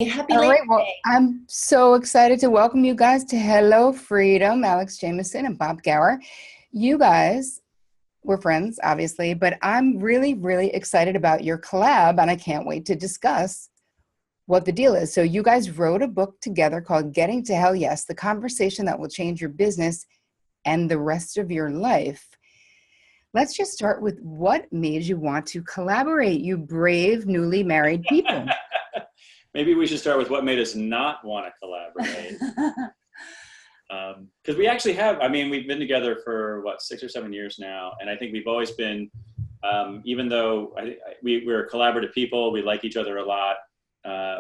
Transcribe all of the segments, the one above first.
Happy All Labor right. Well, Day. I'm so excited to welcome you guys to Hello Freedom, Alex Jamieson and Bob Gower. You guys were friends, obviously, but I'm really, really excited about your collab, and I can't wait to discuss what the deal is. So you guys wrote a book together called Getting to Hell Yes, the conversation that will change your business and the rest of your life. Let's just start with what made you want to collaborate, you brave, newly married people. Maybe we should start with what made us not want to collaborate. Because we actually have, we've been together for 6 or 7 years now. And I think we've always been, even though we're collaborative people, we like each other a lot.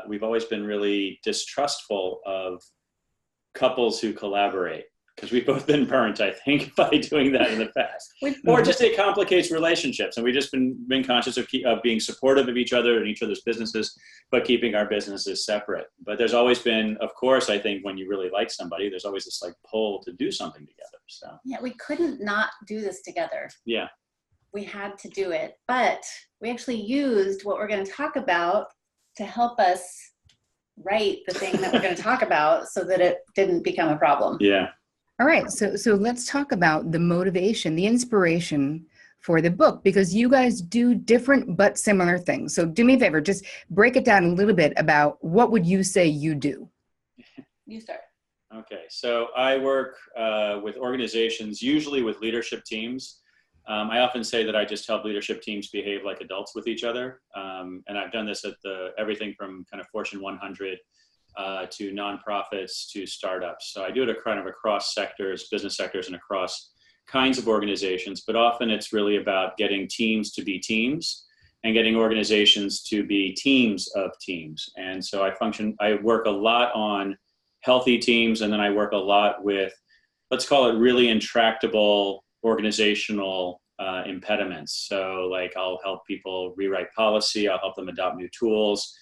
We've always been really distrustful of couples who collaborate, because we've both been burnt, I think, by doing that in the past. Or just it complicates relationships. And we've just been conscious of being supportive of each other and each other's businesses, but keeping our businesses separate. But there's always been, of course, I think when you really like somebody, there's always this pull to do something together. So Yeah, we couldn't not do this together. Yeah. We had to do it, but we actually used what we're going to talk about to help us write the thing that we're going to talk about so that it didn't become a problem. Yeah. All right, so let's talk about the motivation, the inspiration for the book, because you guys do different but similar things. So do me a favor, just break it down a little bit about what would you say you do? You start. Okay, so I work with organizations, usually with leadership teams. I often say that I just help leadership teams behave like adults with each other. And I've done this at everything from kind of Fortune 100 to nonprofits to startups. So I do it across sectors, business sectors, and across kinds of organizations. But often it's really about getting teams to be teams and getting organizations to be teams of teams. And so I work a lot on healthy teams, and then I work a lot with, let's call it, really intractable organizational impediments. So I'll help people rewrite policy, I'll help them adopt new tools,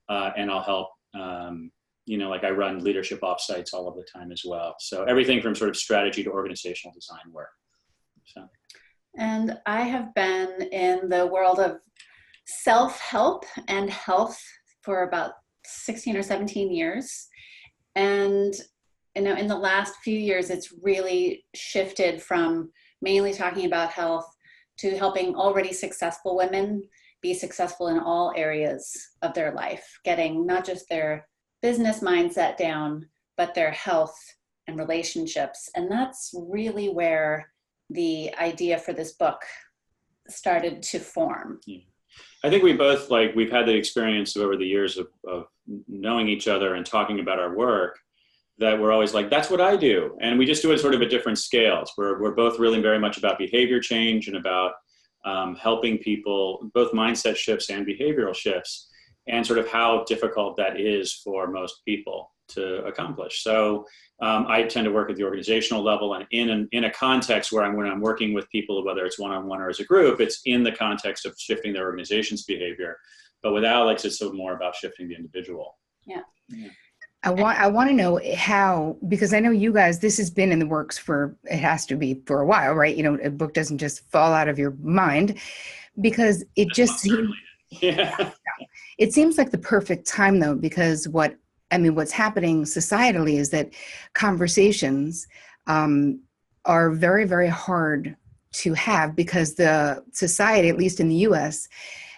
and I'll help I run leadership offsites all of the time as well. So everything from sort of strategy to organizational design work. So. And I have been in the world of self-help and health for about 16 or 17 years. And in the last few years, it's really shifted from mainly talking about health to helping already successful women be successful in all areas of their life, getting not just their business mindset down, but their health and relationships. And that's really where the idea for this book started to form. Yeah. I think we both, we've had the experience over the years of knowing each other and talking about our work, that we're always that's what I do. And we just do it sort of at different scales. We're both really very much about behavior change and about helping people, both mindset shifts and behavioral shifts, and sort of how difficult that is for most people to accomplish. So I tend to work at the organizational level, and in a context where when I'm working with people, whether it's one-on-one or as a group, it's in the context of shifting their organization's behavior. But with Alex, it's so more about shifting the individual. Yeah. I want to know how, because I know you guys, this has been in the works it has to be for a while, right? A book doesn't just fall out of your mind, because it just seems, it seems like the perfect time though, because what's happening societally is that conversations are very, very hard to have, because the society, at least in the US,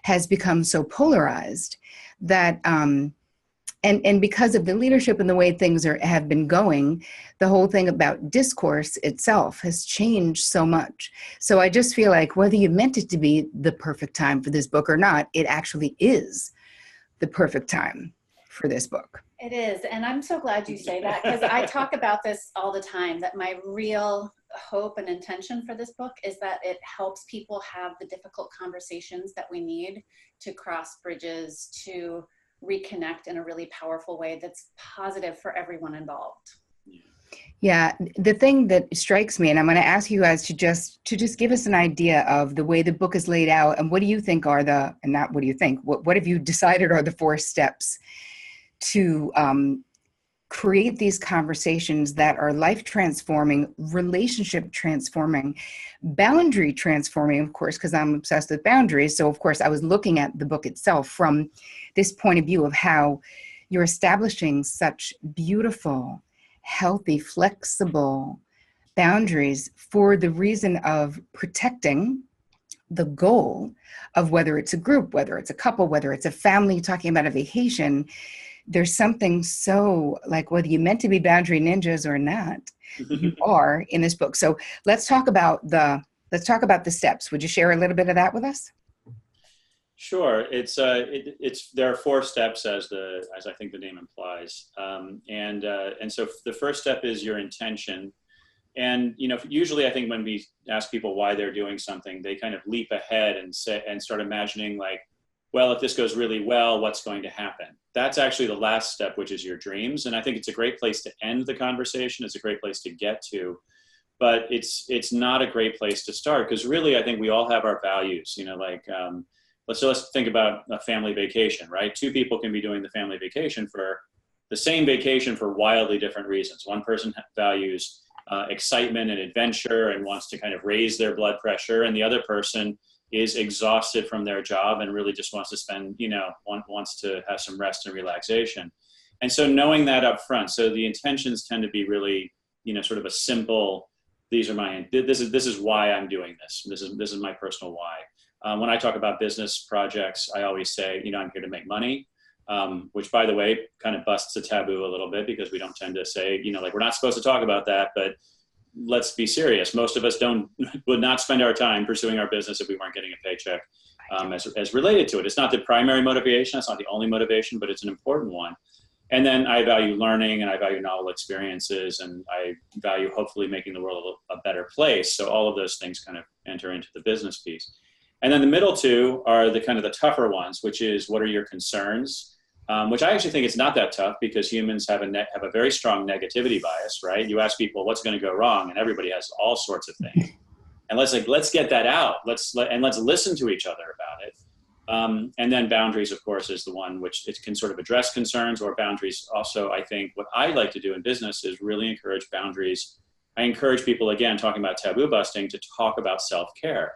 has become so polarized that, and because of the leadership and the way things have been going, the whole thing about discourse itself has changed so much. So I just feel like whether you meant it to be the perfect time for this book or not, it actually is the perfect time for this book. It is. And I'm so glad you say that, because I talk about this all the time, that my real hope and intention for this book is that it helps people have the difficult conversations that we need to cross bridges, to reconnect in a really powerful way that's positive for everyone involved. Yeah, the thing that strikes me, and I'm going to ask you guys to just give us an idea of the way the book is laid out, and what do you think are what have you decided are the 4 steps to create these conversations that are life transforming, relationship transforming, boundary transforming, of course, because I'm obsessed with boundaries. So of course I was looking at the book itself from this point of view of how you're establishing such beautiful, healthy, flexible boundaries for the reason of protecting the goal of whether it's a group, whether it's a couple, whether it's a family talking about a vacation. There's something so, like, whether you meant to be boundary ninjas or not, you are in this book. So let's talk about the steps. Would you share a little bit of that with us? Sure. It's there are 4 steps as I think the name implies. And so the first step is your intention. And, usually I think when we ask people why they're doing something, they kind of leap ahead and start imagining, like, well, if this goes really well, what's going to happen? That's actually the last step, which is your dreams. And I think it's a great place to end the conversation. It's a great place to get to, but it's not a great place to start, because really, I think we all have our values, let's think about a family vacation, right? 2 people can be doing the family vacation for the same vacation for wildly different reasons. One person values excitement and adventure and wants to kind of raise their blood pressure, and the other person is exhausted from their job and really just wants to spend, wants to have some rest and relaxation. And so knowing that up front, so the intentions tend to be really, sort of a simple, this is why I'm doing this. This is my personal why. When I talk about business projects, I always say, I'm here to make money, which, by the way, kind of busts a taboo a little bit, because we don't tend to say, we're not supposed to talk about that, but let's be serious. Most of us would not spend our time pursuing our business if we weren't getting a paycheck as related to it. It's not the primary motivation. It's not the only motivation, but it's an important one. And then I value learning, and I value novel experiences, and I value hopefully making the world a better place. So all of those things kind of enter into the business piece. And then the middle 2 are the kind of the tougher ones, which is, what are your concerns? Which I actually think it's not that tough, because humans have a very strong negativity bias, right? You ask people what's going to go wrong, and everybody has all sorts of things. And let's get that out. Let's listen to each other about it. And then boundaries, of course, is the one which it can sort of address concerns, or boundaries. Also, I think what I like to do in business is really encourage boundaries. I encourage people, again, talking about taboo busting, to talk about self-care.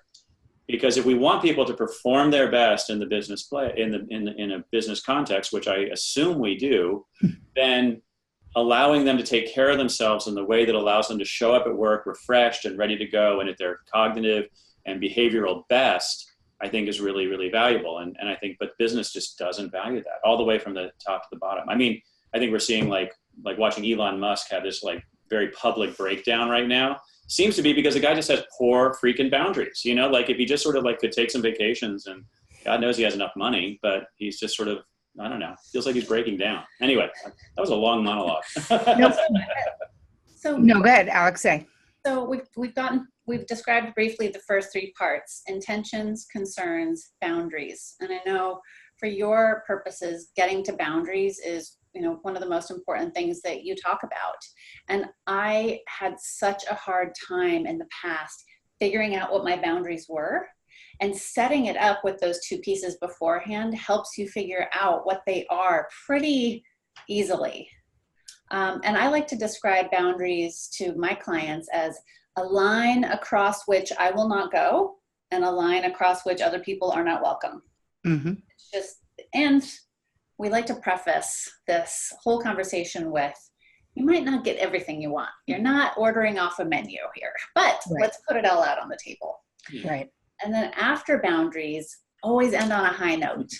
Because if we want people to perform their best in the business in a business context, which I assume we do, then allowing them to take care of themselves in the way that allows them to show up at work refreshed and ready to go, and at their cognitive and behavioral best, I think is really, really valuable. And I think, but business just doesn't value that, all the way from the top to the bottom. I mean, I think we're seeing like watching Elon Musk have this like very public breakdown right now. Seems to be because the guy just has poor freaking boundaries, like if he just sort of like could take some vacations, and God knows he has enough money, but he's just sort of, I don't know, feels like he's breaking down. Anyway, that was a long monologue. No, go ahead, Alex, say. So we've described briefly the first 3 parts: intentions, concerns, boundaries. And I know for your purposes, getting to boundaries is, one of the most important things that you talk about. And I had such a hard time in the past figuring out what my boundaries were, and setting it up with those 2 pieces beforehand helps you figure out what they are pretty easily. And I like to describe boundaries to my clients as a line across which I will not go, and a line across which other people are not welcome. Mm-hmm. And we like to preface this whole conversation with, you might not get everything you want. You're not ordering off a menu here, but Let's put it all out on the table. Right. And then after boundaries, always end on a high note.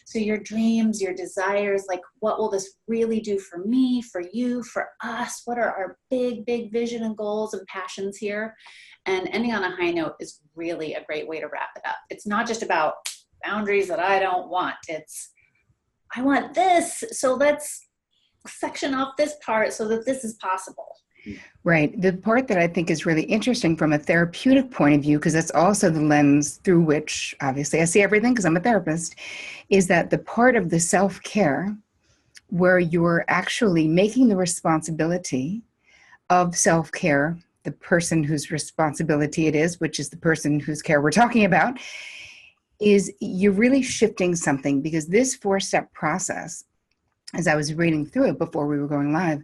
So your dreams, your desires, like, what will this really do for me, for you, for us? What are our big, big vision and goals and passions here? And ending on a high note is really a great way to wrap it up. It's not just about boundaries that I don't want. It's, I want this, so let's section off this part so that this is possible. Right. The part that I think is really interesting from a therapeutic point of view, because that's also the lens through which, obviously, I see everything because I'm a therapist, is that the part of the self-care where you're actually making the responsibility of self-care, the person whose responsibility it is, which is the person whose care we're talking about, is you're really shifting something. Because this 4-step process, as I was reading through it before we were going live,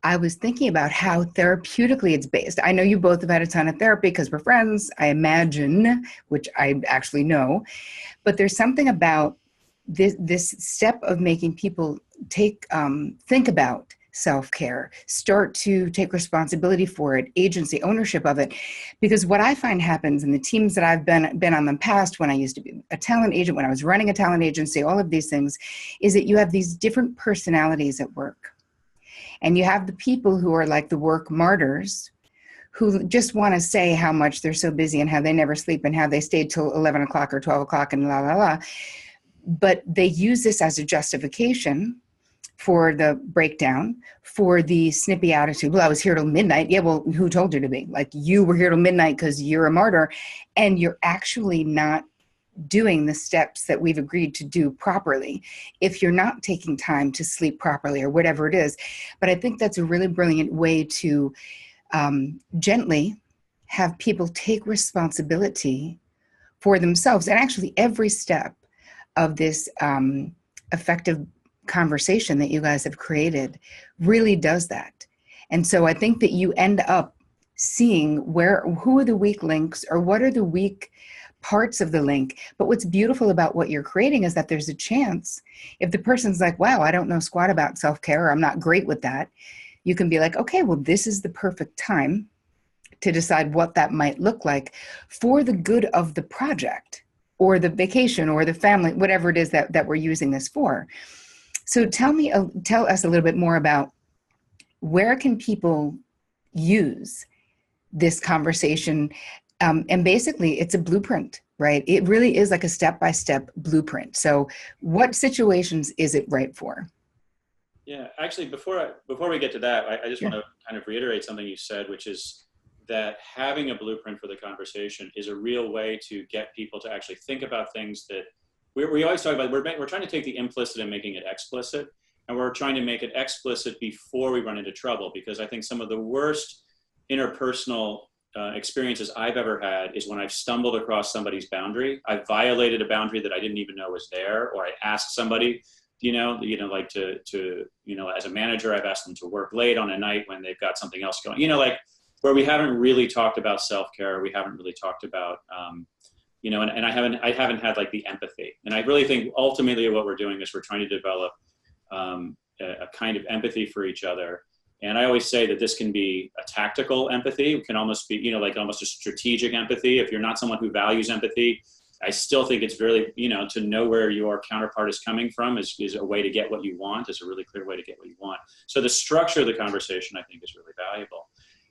I was thinking about how therapeutically it's based. I know you both have had a ton of therapy because we're friends, I imagine, which I actually know. But there's something about this step of making people think about self-care, start to take responsibility for it, agency, ownership of it. Because what I find happens in the teams that I've been on in the past, when I used to be a talent agent, when I was running a talent agency, all of these things, is that you have these different personalities at work. And you have the people who are like the work martyrs, who just want to say how much they're so busy and how they never sleep and how they stayed till 11 o'clock or 12 o'clock and la, la, la. But they use this as a justification for the breakdown, for the snippy attitude. Well, I was here till midnight. Yeah, well, who told you to be? Like, you were here till midnight because you're a martyr, and you're actually not doing the steps that we've agreed to do properly if you're not taking time to sleep properly or whatever it is. But I think that's a really brilliant way to gently have people take responsibility for themselves. And actually every step of this effective conversation that you guys have created really does that. And so I think that you end up seeing who are the weak links, or what are the weak parts of the link. But what's beautiful about what you're creating is that there's a chance, if the person's like, wow, I don't know squat about self-care, or I'm not great with that, you can be like, okay, well, this is the perfect time to decide what that might look like for the good of the project or the vacation or the family, whatever it is that we're using this for. So tell us a little bit more about, where can people use this conversation? And basically it's a blueprint, right? It really is like a step-by-step blueprint. So what situations is it right for? Yeah, actually, before we get to that, I just want to kind of reiterate something you said, which is that having a blueprint for the conversation is a real way to get people to actually think about things that we always talk about. We're trying to take the implicit and making it explicit, and we're trying to make it explicit before we run into trouble, because I think some of the worst interpersonal experiences I've ever had is when I've stumbled across somebody's boundary. I've violated a boundary that I didn't even know was there, or I asked somebody, like to as a manager, I've asked them to work late on a night when they've got something else going, like where we haven't really talked about self-care. We haven't really talked about, and I haven't had like the empathy. And I really think ultimately what we're doing is we're trying to develop a kind of empathy for each other. And I always say that this can be a tactical empathy. It can almost be, like almost a strategic empathy. If you're not someone who values empathy, I still think it's really, to know where your counterpart is coming from is a way to get what you want, is a really clear way to get what you want. So the structure of the conversation, I think, is really valuable.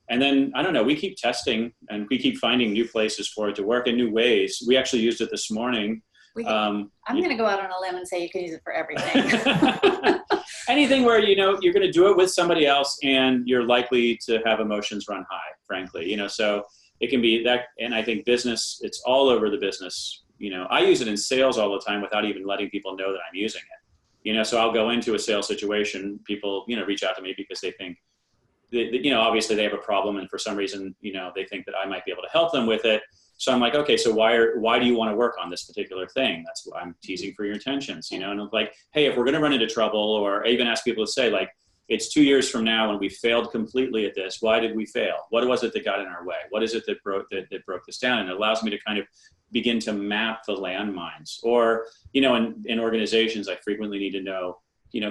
And then, I don't know, we keep testing and we keep finding new places for it to work in new ways. We actually used it this morning. I'm going to go out on a limb and say you can use it for everything. Anything where, you're going to do it with somebody else and you're likely to have emotions run high, frankly, so it can be that. And I think business, it's all over the business. I use it in sales all the time without even letting people know that I'm using it. So I'll go into a sales situation, people, reach out to me because they think that, obviously they have a problem. And for some reason, they think that I might be able to help them with it. So I'm like, okay, so why do you want to work on this particular thing? That's what I'm teasing for your intentions, and I'm like, hey, if we're going to run into trouble, or I even ask people to say, like, it's 2 years from now when we failed completely at this. Why did we fail? What was it that got in our way? What is it that broke this down? And it allows me to kind of begin to map the landmines. Or, in organizations, I frequently need to know,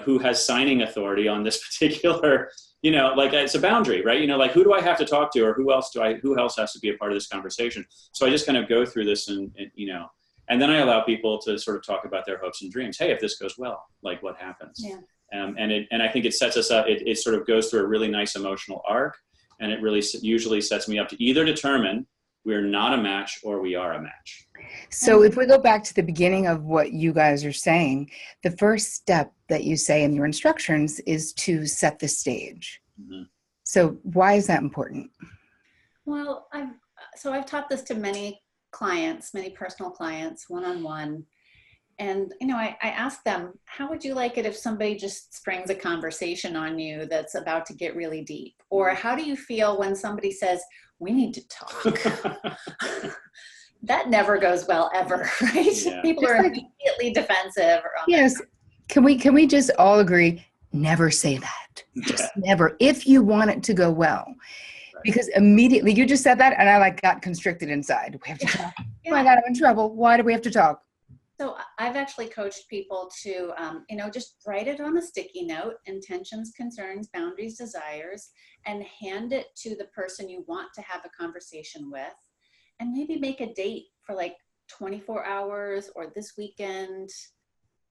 who has signing authority on this particular, like it's a boundary, right? Like, who do I have to talk to, or who else has to be a part of this conversation? So I just kind of go through this and then I allow people to sort of talk about their hopes and dreams. Hey, if this goes well, like what happens? Yeah. And I think it sets us up, it sort of goes through a really nice emotional arc, and it really usually sets me up to either determine we're not a match or we are a match. So if we go back to the beginning of what you guys are saying, the first step that you say in your instructions is to set the stage. Mm-hmm. So why is that important? Well, I've taught this to many clients, many personal clients, one-on-one. And, I ask them, how would you like it if somebody just springs a conversation on you that's about to get really deep? Or how do you feel when somebody says, we need to talk? That never goes well ever, right? Yeah. People are immediately defensive. Yes. Can we just all agree, never say that. Just never, if you want it to go well. Right. Because immediately, you just said that and I got constricted inside. We have to talk. Yeah. Oh my God, I'm in trouble. Why do we have to talk? So I've actually coached people to, just write it on a sticky note, intentions, concerns, boundaries, desires, and hand it to the person you want to have a conversation with. And maybe make a date for like 24 hours or this weekend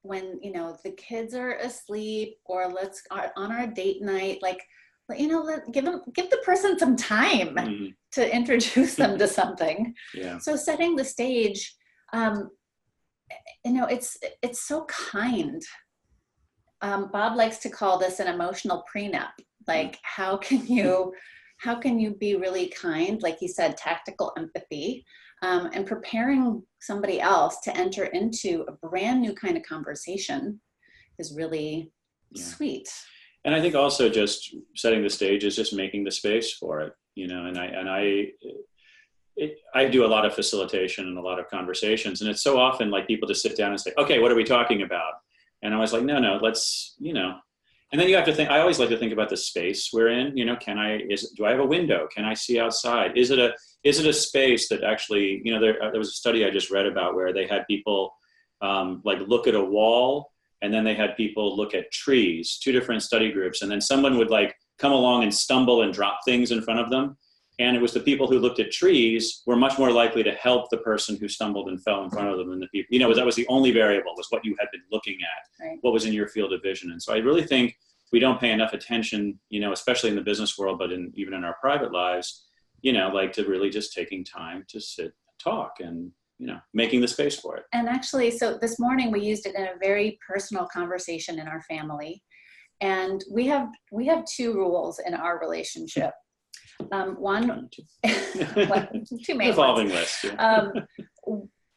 when, the kids are asleep, or let's on our date night, like, give the person some time to introduce them to something. Yeah. So setting the stage, it's so kind. Bob likes to call this an emotional prenup. Like, how can you be really kind? Like he said, tactical empathy, and preparing somebody else to enter into a brand new kind of conversation is really sweet. And I think also just setting the stage is just making the space for it, I do a lot of facilitation and a lot of conversations, and it's so often like people just sit down and say, okay, what are we talking about? And I was like, no, let's, and then you have to think, I always like to think about the space we're in, do I have a window? Can I see outside? Is it a space that actually, there was a study I just read about where they had people like look at a wall, and then they had people look at trees, two different study groups. And then someone would like come along and stumble and drop things in front of them. And it was the people who looked at trees were much more likely to help the person who stumbled and fell in front of them than the people, that was the only variable, was what you had been looking at, right. What was in your field of vision. And so I really think we don't pay enough attention, especially in the business world, but even in our private lives, like to really just taking time to sit and talk and, making the space for it. And actually, so this morning we used it in a very personal conversation in our family. And we have two rules in our relationship. One, two main evolving ones. List. Yeah.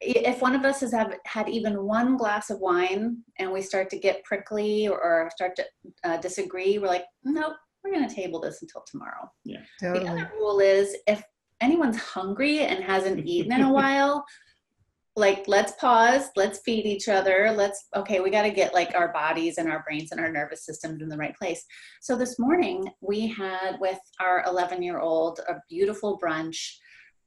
If one of us has had even one glass of wine and we start to get prickly or start to disagree, we're like, nope, we're going to table this until tomorrow. Yeah. Totally. The other rule is if anyone's hungry and hasn't eaten in a while, like, let's pause, let's feed each other. We got to get like our bodies and our brains and our nervous systems in the right place. So this morning we had with our 11-year-old a beautiful brunch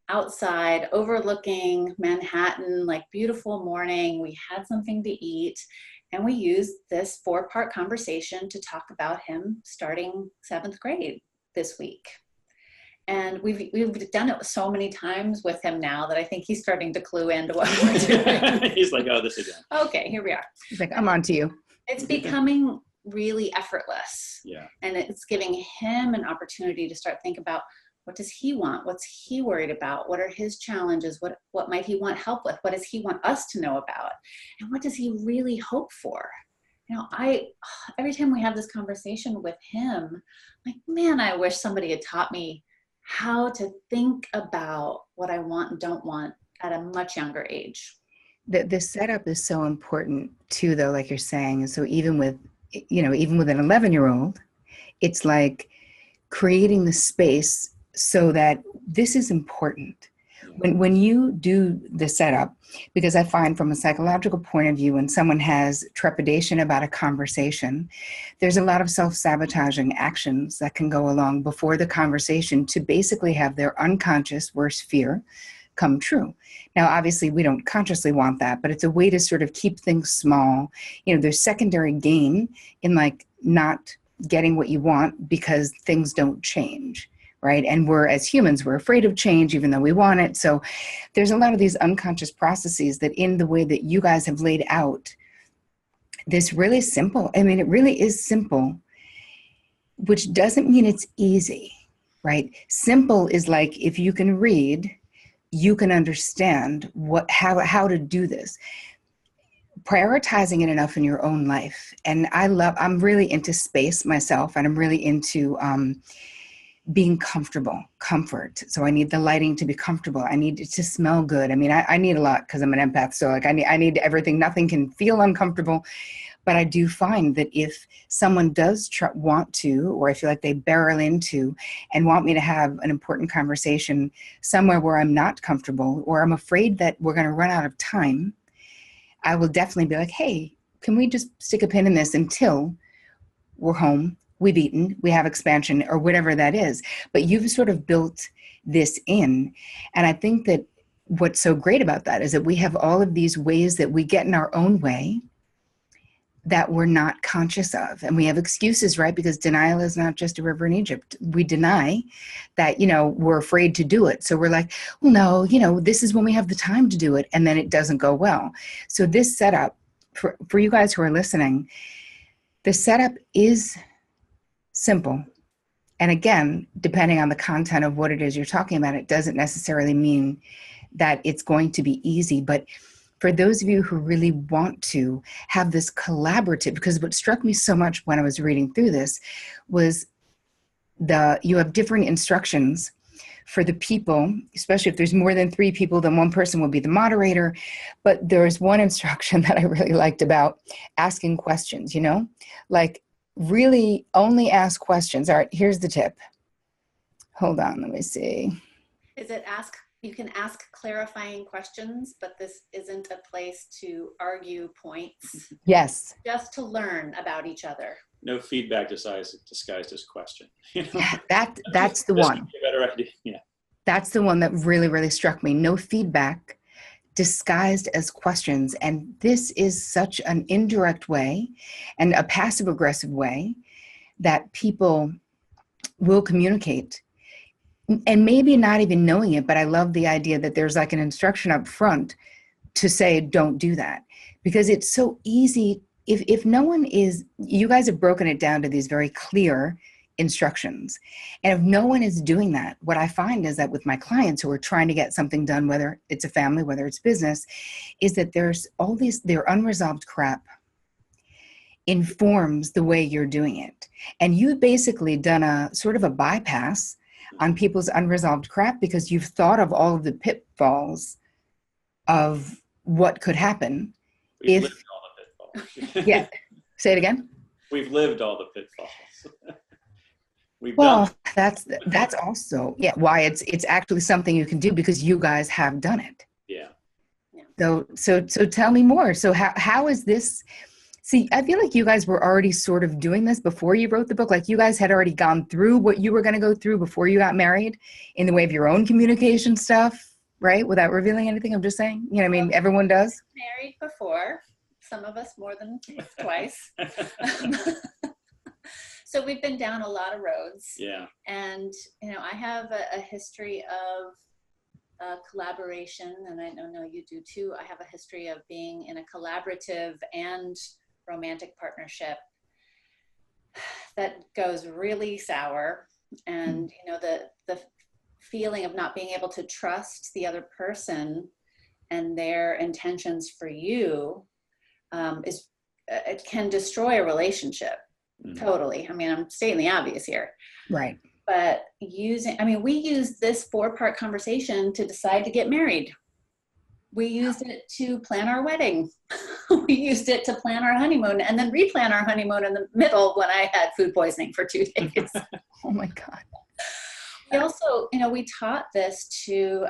outside overlooking Manhattan, like beautiful morning. We had something to eat, and we used this 4-part conversation to talk about him starting 7th grade this week. And we've done it so many times with him now that I think he's starting to clue into what we're doing. He's like, oh, this again. Okay, here we are. He's like, I'm on to you. It's becoming really effortless. Yeah. And it's giving him an opportunity to start thinking about, what does he want? What's he worried about? What are his challenges? What might he want help with? What does he want us to know about? And what does he really hope for? Every time we have this conversation with him, I'm like, man, I wish somebody had taught me how to think about what I want and don't want at a much younger age. The setup is so important too, though, like you're saying. So even with an 11-year-old, it's like creating the space so that this is important. When you do the setup, because I find from a psychological point of view, when someone has trepidation about a conversation, there's a lot of self-sabotaging actions that can go along before the conversation to basically have their unconscious worst fear come true. Now, obviously, we don't consciously want that, but it's a way to sort of keep things small. There's secondary gain in like not getting what you want because things don't change. Right. And as humans, we're afraid of change, even though we want it. So there's a lot of these unconscious processes that in the way that you guys have laid out, this really simple. I mean, it really is simple, which doesn't mean it's easy, right? Simple is like, if you can read, you can understand how to do this. Prioritizing it enough in your own life. And I'm really into space myself, and I'm really into, being comfort. So I need the lighting to be comfortable. I need it to smell good. I mean, I need a lot because I'm an empath. So like I need everything. Nothing can feel uncomfortable. But I do find that if someone does want to, or I feel like they barrel into and want me to have an important conversation somewhere where I'm not comfortable, or I'm afraid that we're going to run out of time, I will definitely be like, hey, can we just stick a pin in this until we're home? We've eaten, we have expansion, or whatever that is. But you've sort of built this in. And I think that what's so great about that is that we have all of these ways that we get in our own way that we're not conscious of. And we have excuses, right? Because denial is not just a river in Egypt. We deny that, we're afraid to do it. So we're like, well, no, this is when we have the time to do it. And then it doesn't go well. So this setup, for you guys who are listening, the setup is simple. And again, depending on the content of what it is you're talking about, it doesn't necessarily mean that it's going to be easy. But for those of you who really want to have this collaborative, because what struck me so much when I was reading through this was you have different instructions for the people, especially if there's more than 3 people, then one person will be the moderator. But there's one instruction that I really liked about asking questions, like really only ask questions. All right, here's the tip. Hold on, let me see. Is it you can ask clarifying questions, but this isn't a place to argue points. Yes. Just to learn about each other. No feedback disguised as question. Yeah, that's the one. A better idea. Yeah. That's the one that really, really struck me. No feedback disguised as questions. And this is such an indirect way and a passive aggressive way that people will communicate. And maybe not even knowing it, but I love the idea that there's like an instruction up front to say, don't do that. Because it's so easy. If no one is, you guys have broken it down to these very clear instructions. And if no one is doing that, what I find is that with my clients who are trying to get something done, whether it's a family, whether it's business, is that there's all their unresolved crap informs the way you're doing it. And you've basically done a sort of a bypass on people's unresolved crap because you've thought of all of the pitfalls of what could happen. We've lived all the pitfalls. Yeah. Say it again. We've lived all the pitfalls. That's also why it's actually something you can do because you guys have done it. Yeah. So tell me more. So how is this? See, I feel like you guys were already sort of doing this before you wrote the book. Like you guys had already gone through what you were going to go through before you got married in the way of your own communication stuff, right? Without revealing anything. I'm just saying, everyone does. Married before, some of us more than twice. So we've been down a lot of roads. Yeah. And, I have a history of collaboration, and I know you do too. I have a history of being in a collaborative and romantic partnership that goes really sour. And, the feeling of not being able to trust the other person and their intentions for you it can destroy a relationship. Totally. I mean, I'm stating the obvious here. Right. But we used this 4-part conversation to decide to get married. We used it to plan our wedding. We used it to plan our honeymoon and then replan our honeymoon in the middle when I had food poisoning for 2 days. Oh my God. We also, we taught this to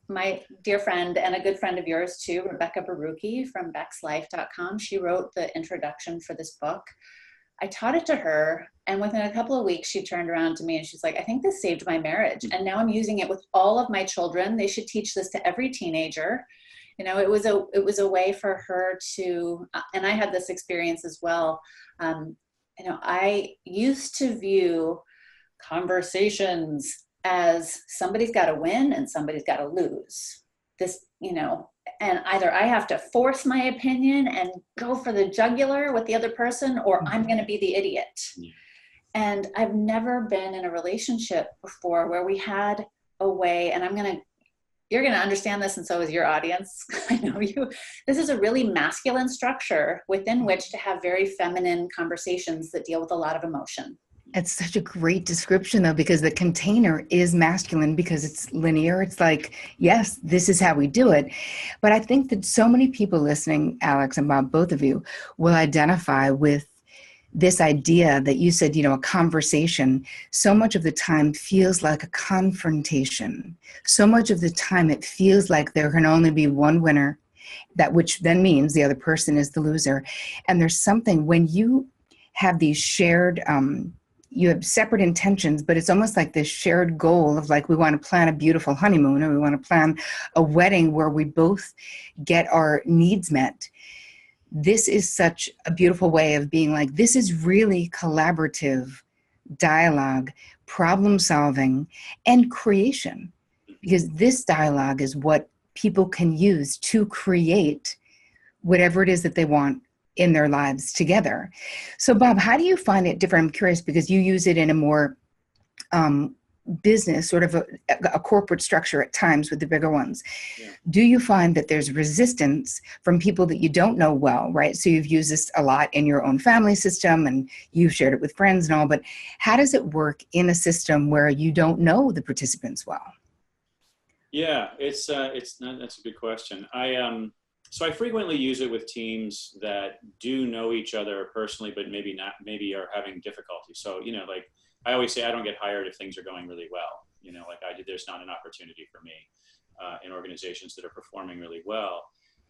my dear friend and a good friend of yours too, Rebecca Barucki from BecksLife.com. She wrote the introduction for this book. I taught it to her, and within a couple of weeks, she turned around to me and she's like, I think this saved my marriage. And now I'm using it with all of my children. They should teach this to every teenager. It was a way for her to, and I had this experience as well. I used to view conversations as somebody's got to win and somebody's got to lose. This, and either I have to force my opinion and go for the jugular with the other person, or I'm going to be the idiot. Yeah. And I've never been in a relationship before where we had a way, and you're going to understand this, and so is your audience. I know you. This is a really masculine structure within which to have very feminine conversations that deal with a lot of emotion. It's such a great description, though, because the container is masculine because it's linear. It's like, yes, this is how we do it. But I think that so many people listening, Alex and Bob, both of you, will identify with this idea that you said, a conversation, so much of the time feels like a confrontation. So much of the time it feels like there can only be one winner, which then means the other person is the loser. And there's something when you have these shared you have separate intentions, but it's almost like this shared goal of like, we want to plan a beautiful honeymoon, or we want to plan a wedding where we both get our needs met. This is such a beautiful way of being like, this is really collaborative dialogue, problem solving, and creation. Because this dialogue is what people can use to create whatever it is that they want in their lives together. So Bob, how do you find it different? I'm curious because you use it in a more business, sort of a corporate structure at times with the bigger ones. Yeah. Do you find that there's resistance from people that you don't know well, right? So you've used this a lot in your own family system and you've shared it with friends and all, but how does it work in a system where you don't know the participants well? Yeah, that's a good question. So I frequently use it with teams that do know each other personally, but maybe are having difficulty. So, like I always say, I don't get hired if things are going really well. There's not an opportunity for me in organizations that are performing really well.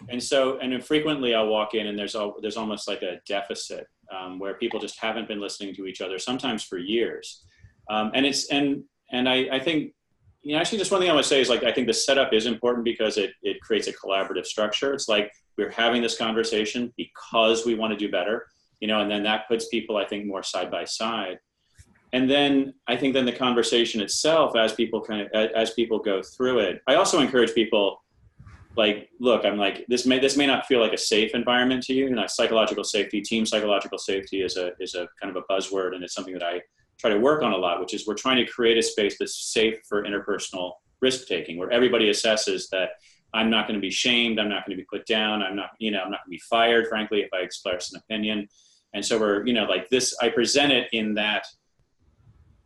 And then frequently I'll walk in and there's almost like a deficit where people just haven't been listening to each other, sometimes for years. I think, actually just one thing I want to say is like, I think the setup is important because it creates a collaborative structure. It's like we're having this conversation because we want to do better, and then that puts people, I think, more side by side. And then I think then the conversation itself, as people go through it, I also encourage people like, look, I'm like, this may not feel like a safe environment to you. Psychological safety, team psychological safety is a kind of a buzzword. And it's something that I try to work on a lot, which is we're trying to create a space that's safe for interpersonal risk taking, where everybody assesses that I'm not going to be shamed. I'm not going to be put down. I'm not going to be fired, frankly, if I express an opinion. And so we're, like this, I present it in that,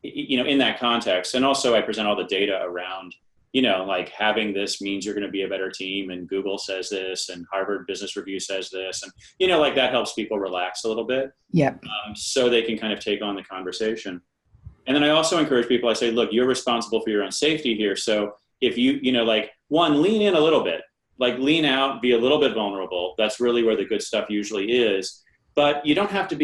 in that context. And also I present all the data around, like having this means you're going to be a better team, and Google says this, and Harvard Business Review says this. And, like that helps people relax a little bit. Yep. So they can kind of take on the conversation. And then I also encourage people, I say, look, you're responsible for your own safety here. So if you, like one, lean in a little bit, like lean out, be a little bit vulnerable. That's really where the good stuff usually is. But you don't have to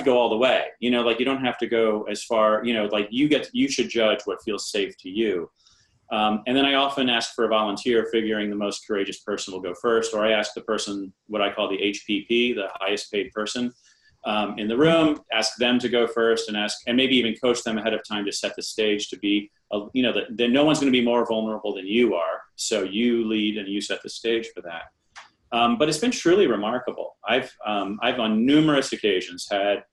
go all the way, like you don't have to go as far, like you should judge what feels safe to you. And then I often ask for a volunteer, figuring the most courageous person will go first, or I ask the person, what I call the HPP, the highest paid person in the room, ask them to go first and maybe even coach them ahead of time to set the stage to be, that no one's going to be more vulnerable than you are. So you lead and you set the stage for that. But it's been truly remarkable. I've on numerous occasions had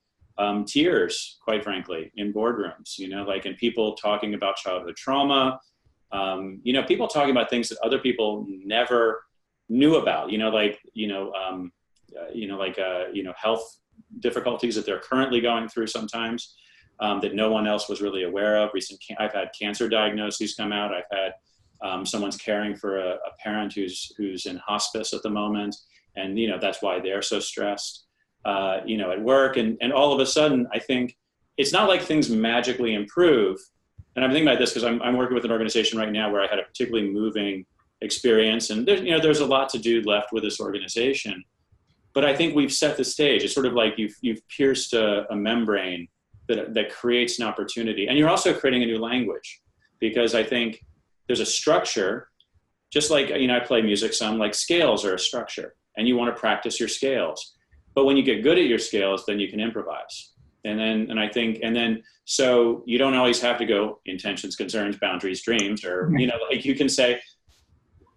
tears, quite frankly, in boardrooms, and people talking about childhood trauma, people talking about things that other people never knew about, health difficulties that they're currently going through sometimes that no one else was really aware of. I've had cancer diagnoses come out. I've had someone's caring for a parent who's in hospice at the moment. And, that's why they're so stressed, at work. And all of a sudden, I think it's not like things magically improve. And I'm thinking about this because I'm working with an organization right now where I had a particularly moving experience. And there's a lot to do left with this organization. But I think we've set the stage. It's sort of like you've pierced a membrane that creates an opportunity. And you're also creating a new language, because I think there's a structure, just like, I play music some, like scales are a structure, and you want to practice your scales. But when you get good at your scales, then you can improvise. So you don't always have to go intentions, concerns, boundaries, dreams, or, you can say,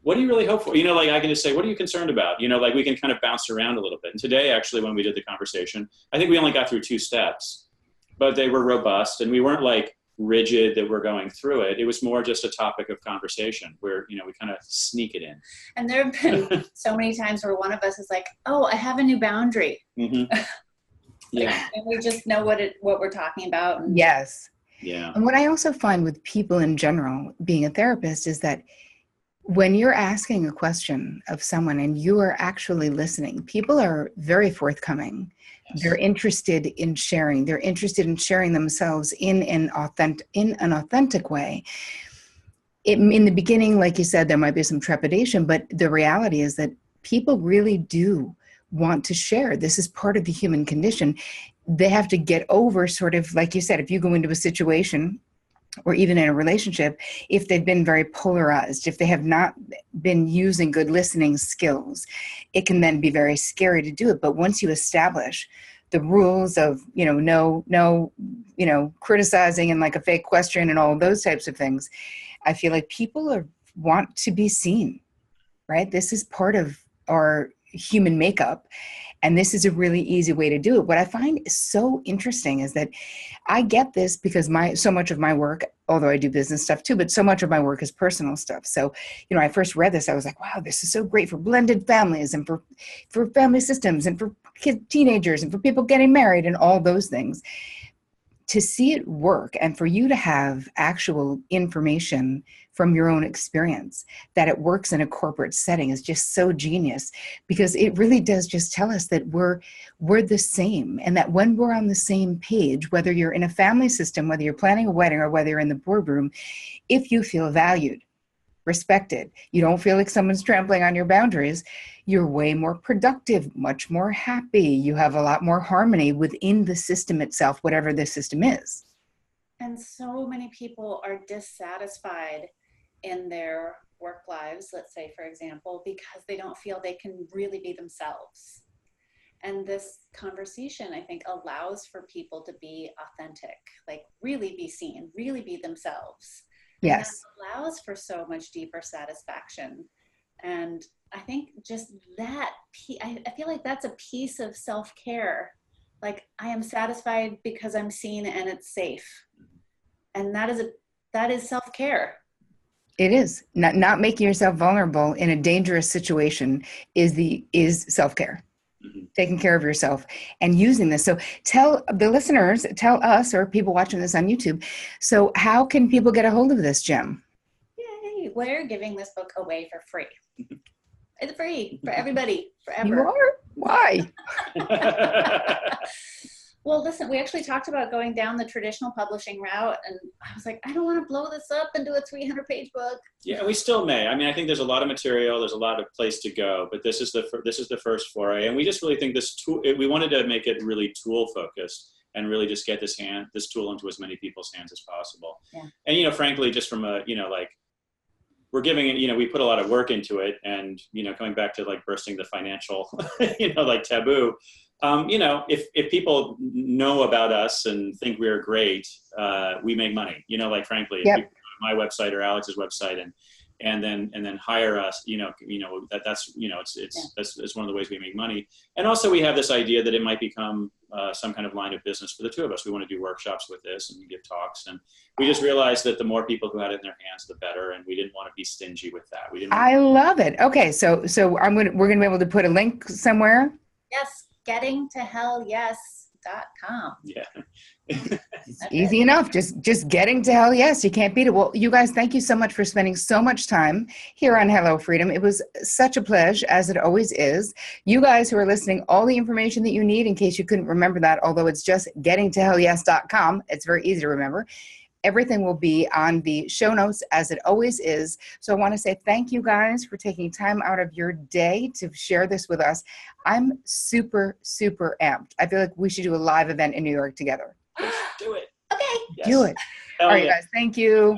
what do you really hope for? I can just say, what are you concerned about? We can kind of bounce around a little bit. And today, actually, when we did the conversation, I think we only got through 2 steps, but they were robust, and we weren't like rigid that we're going through it. It was more just a topic of conversation where, we kind of sneak it in. And there have been so many times where one of us is like, oh, I have a new boundary. Mm-hmm. Yeah. And we just know what we're talking about. Yes. Yeah. And what I also find with people in general, being a therapist, is that when you're asking a question of someone and you are actually listening, people are very forthcoming. Yes. They're interested in sharing. They're interested in sharing themselves in an authentic way. In the beginning, like you said, there might be some trepidation, but the reality is that people really do want to share. This is part of the human condition. they have to get over, sort of like you said, if you go into a situation or even in a relationship, if they've been very polarized, if they have not been using good listening skills, it can then be very scary to do it. But once you establish the rules of, no, criticizing and like a fake question and all those types of things, I feel like people want to be seen, right? This is part of our human makeup. And this is a really easy way to do it. What I find so interesting is that I get this because so much of my work, although I do business stuff too, but so much of my work is personal stuff. So, I first read this, I was like, wow, this is so great for blended families and for family systems and for teenagers and for people getting married and all those things. To see it work and for you to have actual information from your own experience that it works in a corporate setting is just so genius, because it really does just tell us that we're the same, and that when we're on the same page, whether you're in a family system, whether you're planning a wedding, or whether you're in the boardroom, if you feel valued, respected, you don't feel like someone's trampling on your boundaries, you're way more productive, much more happy. You have a lot more harmony within the system itself, whatever the system is. And so many people are dissatisfied in their work lives, let's say, for example, because they don't feel they can really be themselves. And this conversation, I think, allows for people to be authentic, like really be seen, really be themselves. Yes. And that allows for so much deeper satisfaction. And I think just that, I feel like that's a piece of self-care. Like, I am satisfied because I'm seen and it's safe. And that is self-care. It is. Not making yourself vulnerable in a dangerous situation is self-care. Mm-hmm. Taking care of yourself and using this. So tell the listeners, tell us, or people watching this on YouTube. So how can people get a hold of this gem? Yay, we're giving this book away for free. It's free for everybody, forever. You are? Why? Well, listen, we actually talked about going down the traditional publishing route, and I was like, I don't want to blow this up and do a 300-page book. Yeah, we still may. I mean, I think there's a lot of material, there's a lot of place to go, but this is the first foray, and we just really think this tool. We wanted to make it really tool focused and really just get this tool into as many people's hands as possible. Yeah. And frankly, just from a like, we're giving it, we put a lot of work into it, and coming back to like bursting the financial, like taboo. If people know about us and think we're great, we make money, like frankly, yep. If you go to my website or Alex's website and then hire us, that's one of the ways we make money. And also we have this idea that it might become some kind of line of business for the two of us. We want to do workshops with this and give talks. And we just realized that the more people who had it in their hands, the better. And we didn't want to be stingy with that. I love it. Okay. So we're going to be able to put a link somewhere. Yes. gettingtohellyes.com. Yeah. Easy enough. Just getting to hell yes. You can't beat it. Well, you guys, thank you so much for spending so much time here on Hello Freedom. It was such a pleasure, as it always is. You guys who are listening, all the information that you need, in case you couldn't remember that, although it's just gettingtohellyes.com. It's very easy to remember. Everything will be on the show notes, as it always is. So I want to say thank you guys for taking time out of your day to share this with us. I'm super, super amped. I feel like we should do a live event in New York together. Let's do it. Okay. Yes. Do it. All right, guys. Thank you.